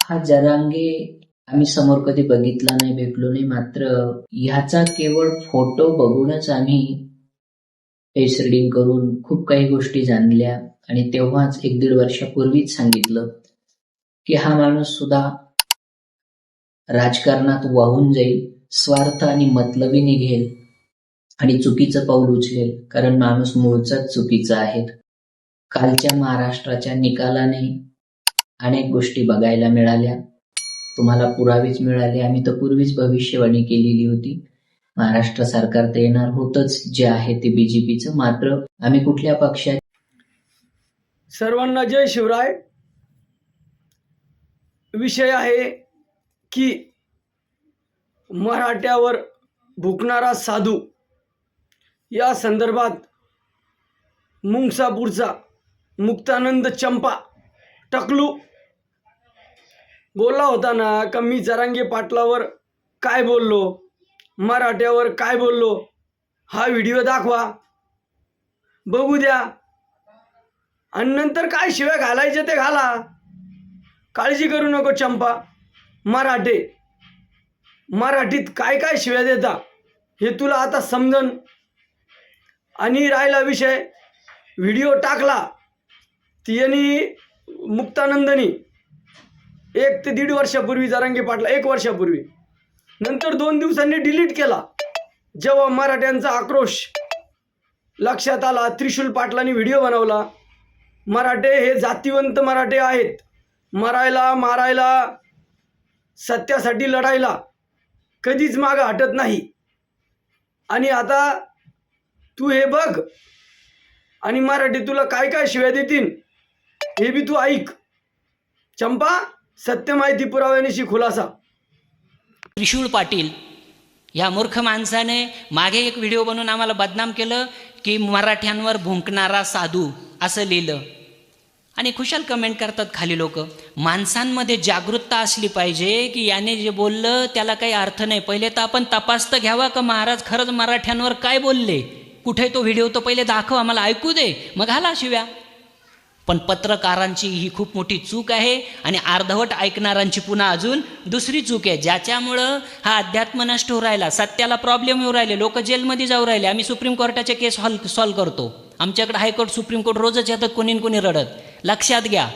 हा जरांगे आम्ही समोर कधी बघितला नाही, भेटलो नाही. मात्र ह्याचा केवळ फोटो बघूनच आम्ही फेस रिडिंग करून खूप काही गोष्टी जाणल्या आणि तेव्हाच 1-1.5 वर्षापूर्वीच सांगितलं की हा माणूस सुद्धा राजकारणात वाहून जाईल, स्वार्थ आणि मतलबी निघेल आणि चुकीचं पाऊल उचलेल, कारण माणूस मूळचाच चुकीचा आहे. कालच्या महाराष्ट्राच्या निकालाने अनेक गोष्टी बघायला मिळाल्या, तुम्हाला पुरावेच मिळाले. आम्ही तर पूर्वीच भविष्यवाणी केलेली होती, महाराष्ट्र सरकार तर येणार होतच, जे आहे ते बीजेपीचं. मात्र आम्ही कुठल्या पक्षात. सर्वांना जय शिवराय. विषय आहे की मराठ्यावर भुंकणारा साधू या संदर्भात मुंगसापूरचा मुक्तानंद चंपा टकलू बोलला होता ना का मी जरांगे पाटलावर काय बोललो, मराठ्यावर काय बोललो, हा व्हिडिओ दाखवा, बघू द्या, आणि नंतर काय शिव्या घालायचे ते घाला, काळजी करू नको चंपा. मराठीत काय काय शिव्या देता हे तुला आता समजन. आणि राहिला विषय, व्हिडिओ टाकला ती यांनी मुक्तानंदनी 1 ते 1.5 वर्षापूर्वी, जरांगे पाटला 1 वर्षापूर्वी, नंतर 2 दिवसांनी डिलीट केला. जेव्हा मराठ्यांचा आक्रोश लक्षात आला, त्रिशूल पाटलांनी व्हिडिओ बनवला, मराठे हे जातीवंत मराठे आहेत, मरायला मारायला सत्यासाठी लढायला कधीच मागं हटत नाही. आणि आता तू हे बघ आणि मराठी तुला काय काय शिव्या देतील हे बी तू ऐक. चंपा, सत्य माहिती पुराव्यानिशी खुलासा. त्रिशूळ पाटील या मूर्ख माणसाने मागे एक व्हिडिओ बनवून आम्हाला बदनाम केलं की मराठ्यांवर भुंकणारा साधू असं लिहिलं, आणि खुशाल कमेंट करतात खाली लोक. माणसांमध्ये जागरूकता असली पाहिजे की याने जे बोललं त्याला काही अर्थ नाही. पहिले तर आपण तपास तर घ्यावा का महाराज खरंच मराठ्यांवर काय बोलले, कुठे तो व्हिडिओ तो पहिले दाखव, आम्हाला ऐकू दे, मग हाला शिव्या. पण पत्रकारांची ही खूप मोठी चूक आहे आणि अर्धवट ऐकणाऱ्यांची पुन्हा अजून दुसरी चूक आहे, ज्याच्यामुळं हा अध्यात्म नष्ट होऊ राहिला, सत्याला प्रॉब्लेम येऊ राहिले, लोक जेलमध्ये जाऊ राहिले. आम्ही सुप्रीम कोर्टाचे केस सॉल्व करतो, आमच्याकडे हायकोर्ट सुप्रीम कोर्ट रोजच येतात, कोणी कोणी रडत. लक्षात घ्या.